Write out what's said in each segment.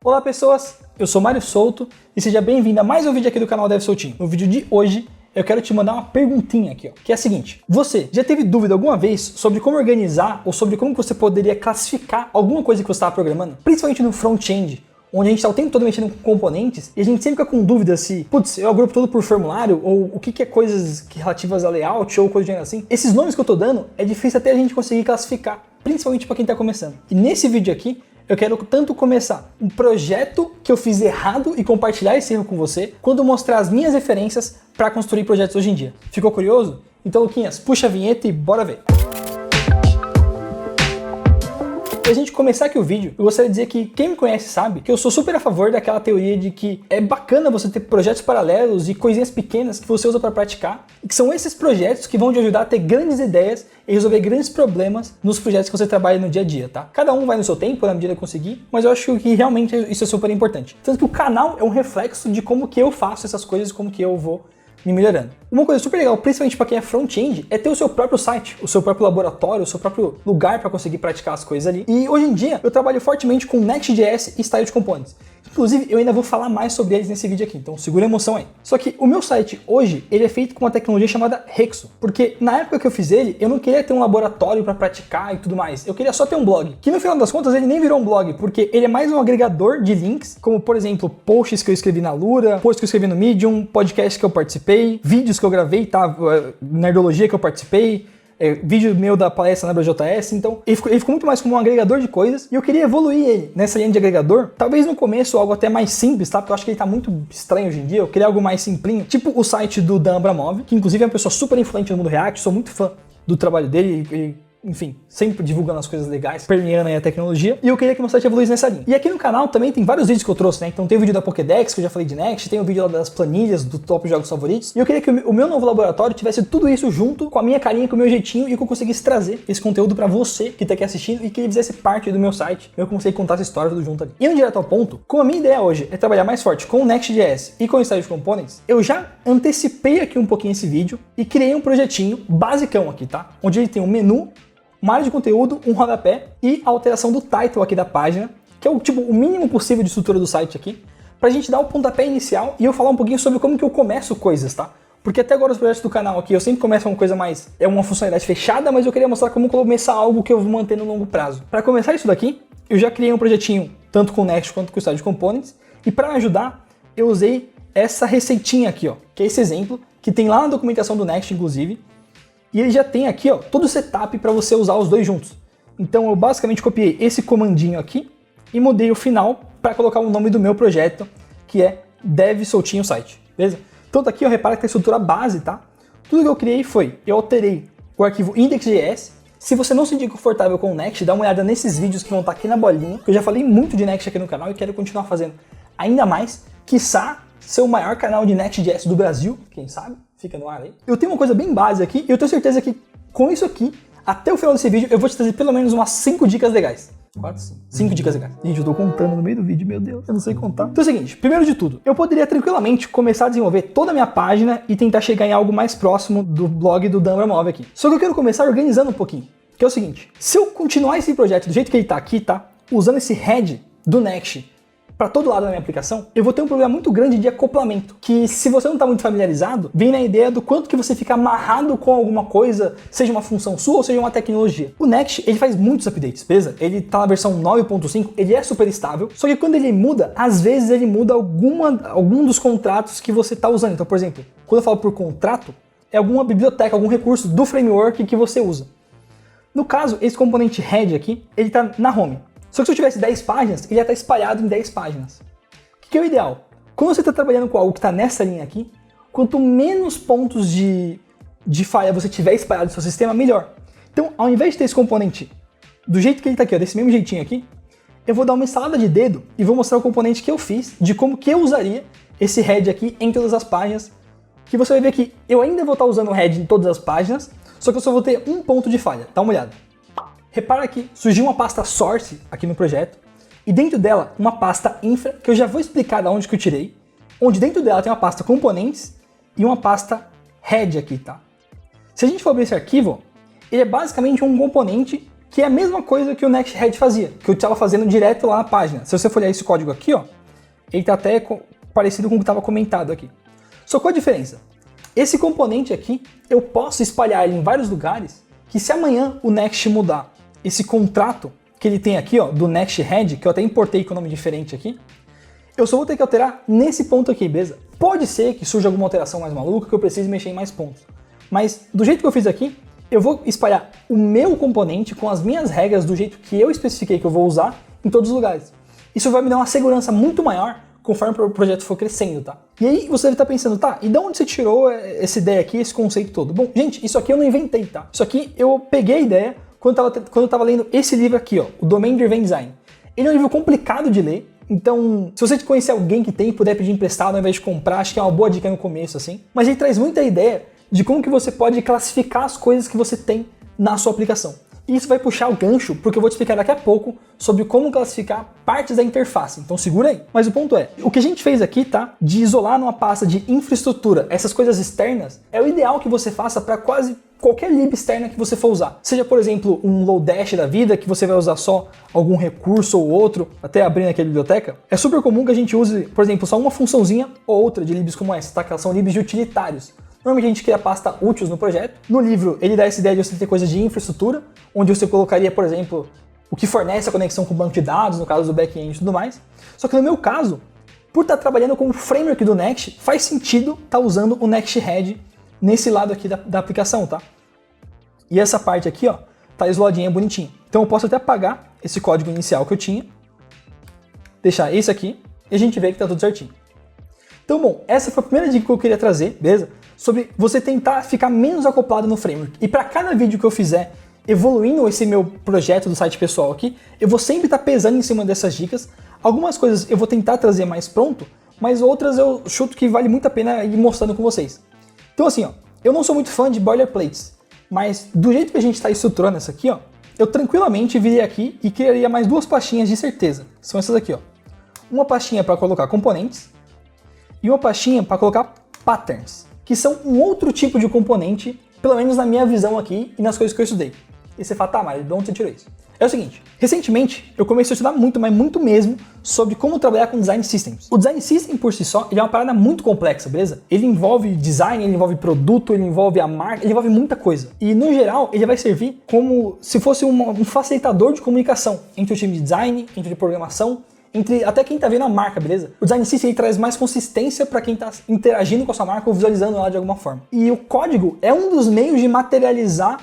Olá pessoas, eu sou Mário Souto e seja bem-vindo a mais um vídeo aqui do canal Dev Soutinho. No vídeo de hoje eu quero te mandar uma perguntinha aqui, que é a seguinte: você já teve dúvida alguma vez sobre como organizar ou sobre como você poderia classificar alguma coisa que você estava programando? Principalmente no front-end, onde a gente está o tempo todo mexendo com componentes e a gente sempre fica com dúvida se, putz, eu agrupo tudo por formulário ou o que é coisas relativas a layout ou coisa de gênero assim. Esses nomes que eu tô dando é difícil até a gente conseguir classificar, principalmente para quem está começando. E nesse vídeo aqui eu quero tanto começar um projeto que eu fiz errado e compartilhar esse erro com você, quanto mostrar as minhas referências para construir projetos hoje em dia. Ficou curioso? Então, Luquinhas, puxa a vinheta e bora ver! Pra gente começar aqui o vídeo, eu gostaria de dizer que quem me conhece sabe que eu sou super a favor daquela teoria de que é bacana você ter projetos paralelos e coisinhas pequenas que você usa para praticar, e que são esses projetos que vão te ajudar a ter grandes ideias e resolver grandes problemas nos projetos que você trabalha no dia a dia, tá? Cada um vai no seu tempo, na medida que conseguir, mas eu acho que realmente isso é super importante. Tanto que o canal é um reflexo de como que eu faço essas coisas, como que eu vou me melhorando. Uma coisa super legal, principalmente para quem é front-end, é ter o seu próprio site, o seu próprio laboratório, o seu próprio lugar para conseguir praticar as coisas ali. E hoje em dia eu trabalho fortemente com Next.js e Styled Components. Inclusive, eu ainda vou falar mais sobre eles nesse vídeo aqui, então segura a emoção aí. Só que o meu site hoje, ele é feito com uma tecnologia chamada Hexo, porque na época que eu fiz ele, eu não queria ter um laboratório para praticar e tudo mais. Eu queria só ter um blog, que no final das contas ele nem virou um blog, porque ele é mais um agregador de links, como por exemplo, posts que eu escrevi na Lura, posts que eu escrevi no Medium, podcasts que eu participei, vídeos que eu gravei, tá? Nerdologia que eu participei, vídeo meu da palestra na BJS, então ele ficou muito mais como um agregador de coisas e eu queria evoluir ele nessa linha de agregador, talvez no começo algo até mais simples, tá? Porque eu acho que ele tá muito estranho hoje em dia, eu queria algo mais simplinho, tipo o site do Dan Abramov, que inclusive é uma pessoa super influente no mundo React, sou muito fã do trabalho dele, enfim, sempre divulgando as coisas legais, permeando aí a tecnologia, e eu queria que meu site evoluísse nessa linha. E aqui no canal também tem vários vídeos que eu trouxe, né? Então tem o vídeo da Pokédex, que eu já falei de Next, tem o vídeo lá das planilhas do top jogos favoritos, e eu queria que o meu novo laboratório tivesse tudo isso junto, com a minha carinha, com o meu jeitinho, e que eu conseguisse trazer esse conteúdo pra você que tá aqui assistindo e que ele fizesse parte do meu site, eu consegui contar essa história tudo junto ali. Indo direto ao ponto, como a minha ideia hoje é trabalhar mais forte com o Next.js e com o Styled Components, eu já antecipei aqui um pouquinho esse vídeo e criei um projetinho basicão aqui, tá? Onde ele tem um menu, uma área de conteúdo, um rodapé e a alteração do title aqui da página, que é o mínimo possível de estrutura do site aqui, pra gente dar o pontapé inicial e eu falar um pouquinho sobre como que eu começo coisas, tá? Porque até agora os projetos do canal aqui, eu sempre começo com uma coisa mais, é uma funcionalidade fechada, mas eu queria mostrar como começar algo que eu vou manter no longo prazo. Para começar isso daqui, eu já criei um projetinho, tanto com o Next quanto com o Styled Components, e para ajudar, eu usei essa receitinha aqui, que é esse exemplo, que tem lá na documentação do Next, inclusive, e ele já tem aqui, todo o setup para você usar os dois juntos. Então eu basicamente copiei esse comandinho aqui e mudei o final para colocar o nome do meu projeto, que é Dev Soutinho Site, beleza? Então aqui eu reparo que tem a estrutura base, tá? Tudo que eu criei foi, eu alterei o arquivo index.js. Se você não se sentir confortável com o Next, dá uma olhada nesses vídeos que vão estar aqui na bolinha, que eu já falei muito de Next aqui no canal e quero continuar fazendo ainda mais, quiçá ser o maior canal de Next.js do Brasil, quem sabe? Fica no ar aí. Eu tenho uma coisa bem básica aqui e eu tenho certeza que com isso aqui, até o final desse vídeo, eu vou te trazer pelo menos umas 5 dicas legais. 5 dicas legais. Gente, eu tô contando no meio do vídeo, meu Deus, eu não sei contar. Então é o seguinte, primeiro de tudo, eu poderia tranquilamente começar a desenvolver toda a minha página e tentar chegar em algo mais próximo do blog do Dan Abramov aqui. Só que eu quero começar organizando um pouquinho, que é o seguinte, se eu continuar esse projeto do jeito que ele tá aqui, tá? Usando esse head do Next para todo lado da minha aplicação, eu vou ter um problema muito grande de acoplamento, que se você não está muito familiarizado, vem na ideia do quanto que você fica amarrado com alguma coisa, seja uma função sua ou seja uma tecnologia. O Next, ele faz muitos updates, beleza? Ele tá na versão 9.5, ele é super estável, só que quando ele muda, às vezes ele muda algum dos contratos que você está usando. Então, por exemplo, quando eu falo por contrato, é alguma biblioteca, algum recurso do framework que você usa. No caso, esse componente head aqui, ele está na home. Só que se eu tivesse 10 páginas, ele ia estar espalhado em 10 páginas. O que é o ideal? Quando você está trabalhando com algo que está nessa linha aqui, quanto menos pontos de falha você tiver espalhado no seu sistema, melhor. Então, ao invés de ter esse componente do jeito que ele está aqui, desse mesmo jeitinho aqui, eu vou dar uma estalada de dedo e vou mostrar o componente que eu fiz, de como que eu usaria esse head aqui em todas as páginas, que você vai ver que eu ainda vou estar usando o head em todas as páginas, só que eu só vou ter um ponto de falha. Dá uma olhada. Repara que surgiu uma pasta source aqui no projeto e dentro dela uma pasta infra, que eu já vou explicar de onde que eu tirei, onde dentro dela tem uma pasta componentes e uma pasta head aqui, tá? Se a gente for abrir esse arquivo, ele é basicamente um componente que é a mesma coisa que o Next.Head fazia, que eu estava fazendo direto lá na página. Se você for olhar esse código aqui, ó, ele está até parecido com o que estava comentado aqui. Só qual a diferença? Esse componente aqui, eu posso espalhar ele em vários lugares, que se amanhã o Next mudar esse contrato que ele tem aqui, ó, do Next.Head, que eu até importei com nome diferente aqui, eu só vou ter que alterar nesse ponto aqui, beleza? Pode ser que surja alguma alteração mais maluca, que eu precise mexer em mais pontos. Mas do jeito que eu fiz aqui, eu vou espalhar o meu componente com as minhas regras do jeito que eu especifiquei que eu vou usar em todos os lugares. Isso vai me dar uma segurança muito maior conforme o projeto for crescendo, tá? E aí você deve estar pensando, tá, e de onde você tirou essa ideia aqui, esse conceito todo? Bom, gente, isso aqui eu não inventei, tá? Isso aqui eu peguei a ideia quando eu estava lendo esse livro aqui, ó, o Domain Driven Design. Ele é um livro complicado de ler, então se você conhecer alguém que tem e puder pedir emprestado ao invés de comprar, acho que é uma boa dica no começo, assim. Mas ele traz muita ideia de como que você pode classificar as coisas que você tem na sua aplicação. E isso vai puxar o gancho, porque eu vou te explicar daqui a pouco sobre como classificar partes da interface, então segura aí. Mas o ponto é, o que a gente fez aqui, tá, de isolar numa pasta de infraestrutura essas coisas externas, é o ideal que você faça para quase qualquer lib externa que você for usar. Seja, por exemplo, um Lodash da vida, que você vai usar só algum recurso ou outro, até abrindo aqui a biblioteca. É super comum que a gente use, por exemplo, só uma funçãozinha ou outra de libs como essa, tá? Que elas são libs de utilitários. Normalmente a gente cria pasta úteis no projeto. No livro, ele dá essa ideia de você ter coisas de infraestrutura, onde você colocaria, por exemplo, o que fornece a conexão com o banco de dados, no caso do back-end e tudo mais. Só que no meu caso, por estar trabalhando com o framework do Next, faz sentido estar usando o Next.Head nesse lado aqui da aplicação, tá? E essa parte aqui, ó, tá isoladinha, bonitinha. Então eu posso até apagar esse código inicial que eu tinha, deixar esse aqui, e a gente vê que tá tudo certinho. Então, bom, essa foi a primeira dica que eu queria trazer, beleza? Sobre você tentar ficar menos acoplado no framework. E para cada vídeo que eu fizer evoluindo esse meu projeto do site pessoal aqui, eu vou sempre estar pesando em cima dessas dicas. Algumas coisas eu vou tentar trazer mais pronto, mas outras eu chuto que vale muito a pena ir mostrando com vocês. Então assim, ó, eu não sou muito fã de boilerplates, mas do jeito que a gente está estruturando essa aqui, ó, eu tranquilamente viria aqui e criaria mais duas pastinhas de certeza. São essas aqui, ó. Uma pastinha para colocar componentes e uma pastinha para colocar patterns, que são um outro tipo de componente, pelo menos na minha visão aqui e nas coisas que eu estudei. E você fala, tá, mas de onde você tirou isso? É o seguinte, recentemente eu comecei a estudar muito, mas muito mesmo, sobre como trabalhar com Design Systems. O Design System por si só, ele é uma parada muito complexa, beleza? Ele envolve design, ele envolve produto, ele envolve a marca, ele envolve muita coisa. E no geral, ele vai servir como se fosse um facilitador de comunicação entre o time de design, entre a programação, entre até quem tá vendo a marca, beleza? O Design System ele traz mais consistência para quem tá interagindo com a sua marca ou visualizando ela de alguma forma. E o código é um dos meios de materializar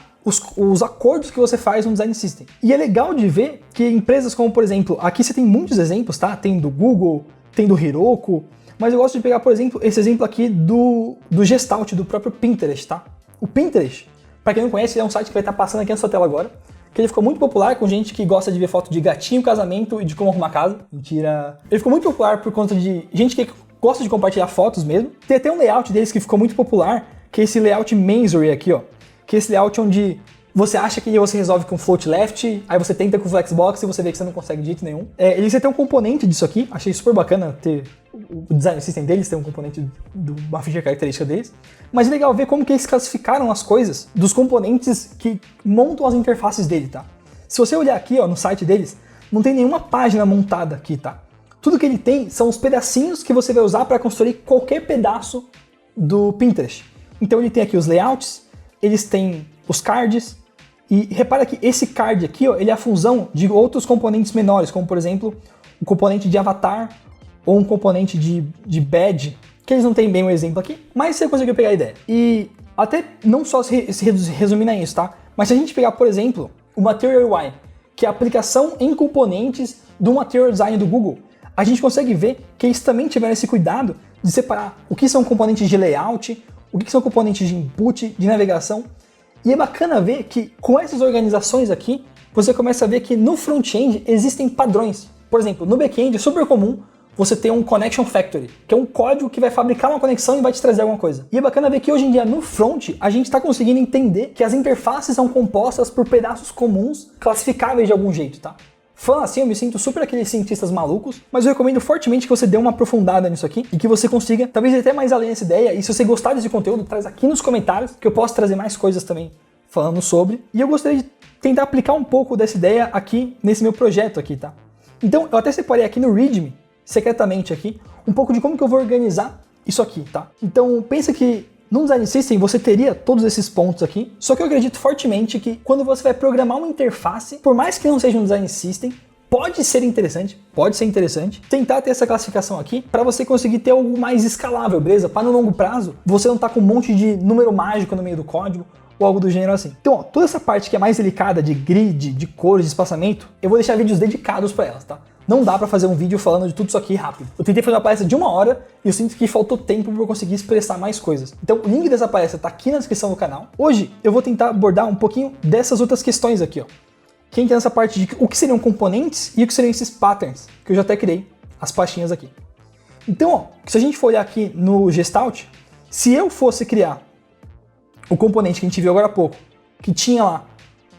os acordos que você faz no Design System. E é legal de ver que empresas como, por exemplo, aqui você tem muitos exemplos, tá? Tem do Google, tem do Heroku, mas eu gosto de pegar, por exemplo, esse exemplo aqui do Gestalt, do próprio Pinterest, tá? O Pinterest, para quem não conhece, ele é um site que vai estar passando aqui na sua tela agora, que ele ficou muito popular com gente que gosta de ver foto de gatinho, casamento e de como arrumar casa. Mentira. Ele ficou muito popular por conta de gente que gosta de compartilhar fotos mesmo. Tem até um layout deles que ficou muito popular, que é esse layout Mansory aqui, ó. Que é esse layout onde você acha que você resolve com float left, aí você tenta com flexbox e você vê que você não consegue de jeito nenhum. Eles têm um componente disso aqui, achei super bacana ter o design system deles, ter um componente uma feature característica deles. Mas é legal ver como que eles classificaram as coisas dos componentes que montam as interfaces dele, tá? Se você olhar aqui, ó, no site deles, não tem nenhuma página montada aqui, tá? Tudo que ele tem são os pedacinhos que você vai usar para construir qualquer pedaço do Pinterest. Então ele tem aqui os layouts, eles têm os cards, e repara que esse card aqui, ó, ele é a fusão de outros componentes menores, como por exemplo, um componente de avatar ou um componente de badge, que eles não têm bem um exemplo aqui, mas você conseguiu pegar a ideia. E até não só se resumir a isso, tá? Mas se a gente pegar, por exemplo, o Material UI, que é a aplicação em componentes do Material Design do Google, a gente consegue ver que eles também tiveram esse cuidado de separar o que são componentes de layout, o que são componentes de input, de navegação. E é bacana ver que com essas organizações aqui, você começa a ver que no front-end existem padrões. Por exemplo, no back-end é super comum você ter um Connection Factory, que é um código que vai fabricar uma conexão e vai te trazer alguma coisa. E é bacana ver que hoje em dia no front, a gente está conseguindo entender que as interfaces são compostas por pedaços comuns, classificáveis de algum jeito, tá? Falando assim, eu me sinto super aqueles cientistas malucos, mas eu recomendo fortemente que você dê uma aprofundada nisso aqui e que você consiga, talvez ir até mais além dessa ideia. E se você gostar desse conteúdo, traz aqui nos comentários, que eu posso trazer mais coisas também falando sobre. E eu gostaria de tentar aplicar um pouco dessa ideia aqui nesse meu projeto aqui, tá? Então eu até separei aqui no README, secretamente aqui, um pouco de como que eu vou organizar isso aqui, tá? Então pensa que no Design System você teria todos esses pontos aqui, só que eu acredito fortemente que quando você vai programar uma interface, por mais que não seja um Design System, pode ser interessante, tentar ter essa classificação aqui para você conseguir ter algo mais escalável, beleza? Para no longo prazo, você não tá com um monte de número mágico no meio do código ou algo do gênero assim. Então, ó, toda essa parte que é mais delicada de grid, de cores, de espaçamento, eu vou deixar vídeos dedicados para elas, tá? Não dá pra fazer um vídeo falando de tudo isso aqui rápido. Eu tentei fazer uma palestra de 1 hora e eu sinto que faltou tempo para eu conseguir expressar mais coisas. Então o link dessa palestra tá aqui na descrição do canal. Hoje eu vou tentar abordar um pouquinho dessas outras questões aqui, ó. Que entra nessa parte de o que seriam componentes e o que seriam esses patterns, que eu já até criei as pastinhas aqui. Então, ó, se a gente for olhar aqui no Gestalt, se eu fosse criar o componente que a gente viu agora há pouco, que tinha lá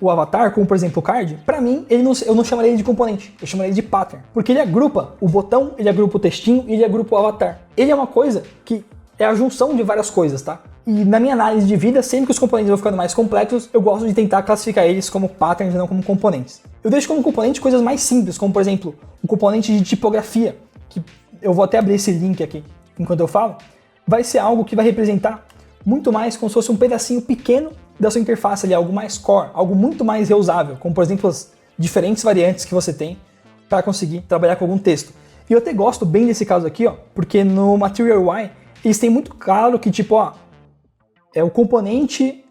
o avatar, como por exemplo o card, para mim eu não chamaria ele de componente, eu chamaria ele de pattern, porque ele agrupa o botão, ele agrupa o textinho e ele agrupa o avatar. Ele é uma coisa que é a junção de várias coisas, tá? E na minha análise de vida, sempre que os componentes vão ficando mais complexos, eu gosto de tentar classificar eles como patterns e não como componentes. Eu deixo como componente coisas mais simples, como por exemplo, o componente de tipografia, que eu vou até abrir esse link aqui enquanto eu falo, vai ser algo que vai representar muito mais como se fosse um pedacinho pequeno da sua interface ali, algo mais core, algo muito mais reusável, como por exemplo as diferentes variantes que você tem para conseguir trabalhar com algum texto. E eu até gosto bem desse caso aqui, ó, porque no Material UI eles têm muito claro que tipo, ó, o componente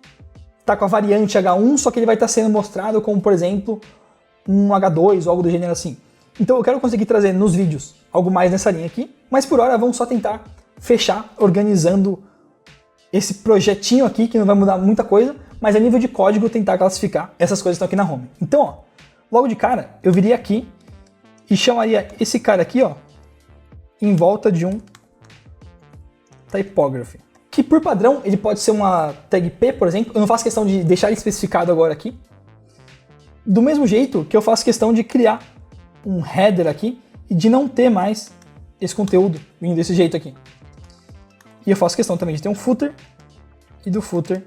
tá com a variante H1, só que ele vai estar sendo mostrado como, por exemplo, um H2 ou algo do gênero assim. Então eu quero conseguir trazer nos vídeos algo mais nessa linha aqui, mas por hora vamos só tentar fechar organizando esse projetinho aqui, que não vai mudar muita coisa, mas a nível de código tentar classificar essas coisas que estão aqui na home. Então, ó, logo de cara, eu viria aqui e chamaria esse cara aqui, ó, em volta de um typography. Que por padrão, ele pode ser uma tag P, por exemplo. Eu não faço questão de deixar ele especificado agora aqui. Do mesmo jeito que eu faço questão de criar um header aqui e de não ter mais esse conteúdo vindo desse jeito aqui. E eu faço questão também de ter um footer, e do footer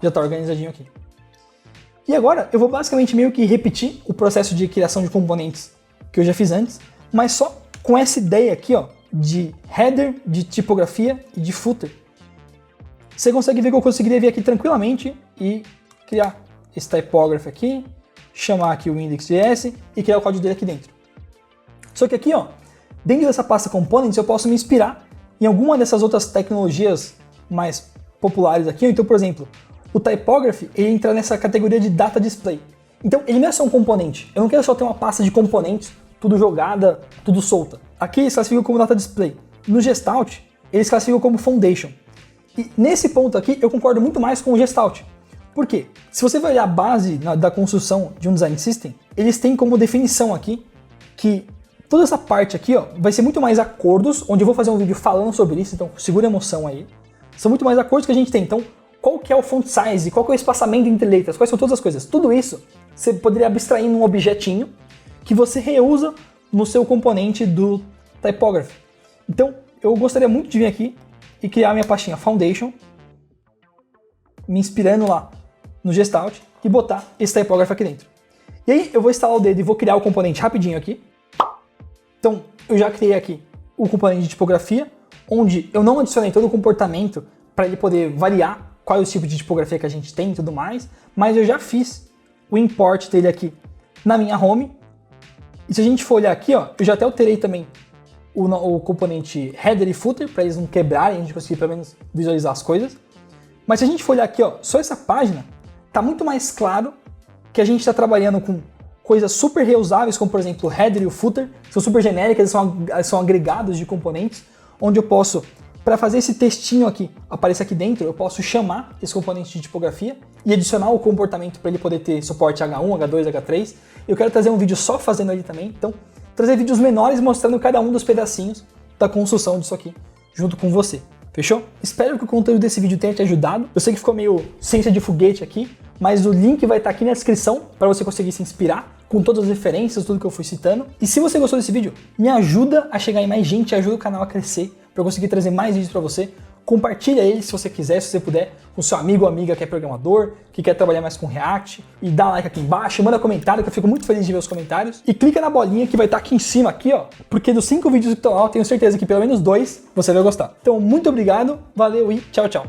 já está organizadinho aqui. E agora eu vou basicamente meio que repetir o processo de criação de componentes que eu já fiz antes, mas só com essa ideia aqui, ó, de header, de tipografia e de footer. Você consegue ver que eu conseguiria vir aqui tranquilamente e criar esse typography aqui, chamar aqui o index.js e criar o código dele aqui dentro. Só que aqui, ó, dentro dessa pasta components eu posso me inspirar em alguma dessas outras tecnologias mais populares aqui. Então, por exemplo, o typography ele entra nessa categoria de data display. Então, ele não é só um componente. Eu não quero só ter uma pasta de componentes, tudo jogada, tudo solta. Aqui eles classificam como data display. No Gestalt, eles classificam como foundation. E nesse ponto aqui, eu concordo muito mais com o Gestalt. Por quê? Se você vai olhar a base da construção de um design system, eles têm como definição aqui que toda essa parte aqui, ó, vai ser muito mais acordos, onde eu vou fazer um vídeo falando sobre isso, então segura a emoção aí. São muito mais acordos que a gente tem. Então, qual que é o font size, qual que é o espaçamento entre letras, quais são todas as coisas. Tudo isso você poderia abstrair num objetinho que você reusa no seu componente do typography. Então, eu gostaria muito de vir aqui e criar minha pastinha Foundation, me inspirando lá no Gestalt e botar esse typography aqui dentro. E aí eu vou instalar o dedo e vou criar o componente rapidinho aqui. Então, eu já criei aqui o componente de tipografia, onde eu não adicionei todo o comportamento para ele poder variar qual é o tipo de tipografia que a gente tem e tudo mais, mas eu já fiz o import dele aqui na minha home. E se a gente for olhar aqui, ó, eu já até alterei também o componente header e footer, para eles não quebrarem, a gente conseguir pelo menos visualizar as coisas. Mas se a gente for olhar aqui, ó, só essa página, tá muito mais claro que a gente está trabalhando com coisas super reusáveis, como por exemplo o header e o footer, são super genéricas, são agregados de componentes, onde eu posso, para fazer esse textinho aqui aparecer aqui dentro, eu posso chamar esse componente de tipografia e adicionar o comportamento para ele poder ter suporte H1, H2, H3. Eu quero trazer um vídeo só fazendo ali também, então trazer vídeos menores mostrando cada um dos pedacinhos da construção disso aqui, junto com você. Fechou? Espero que o conteúdo desse vídeo tenha te ajudado. Eu sei que ficou meio ciência de foguete aqui, mas o link vai estar aqui na descrição para você conseguir se inspirar com todas as referências, tudo que eu fui citando. E se você gostou desse vídeo, me ajuda a chegar em mais gente, ajuda o canal a crescer, para eu conseguir trazer mais vídeos para você compartilha ele se você quiser, se você puder, com seu amigo ou amiga que é programador, que quer trabalhar mais com React, e dá like aqui embaixo, manda comentário, que eu fico muito feliz de ver os comentários, e clica na bolinha que vai estar aqui em cima, aqui, ó, porque dos 5 vídeos que estão lá, eu tenho certeza que pelo menos 2 você vai gostar. Então, muito obrigado, valeu e tchau, tchau.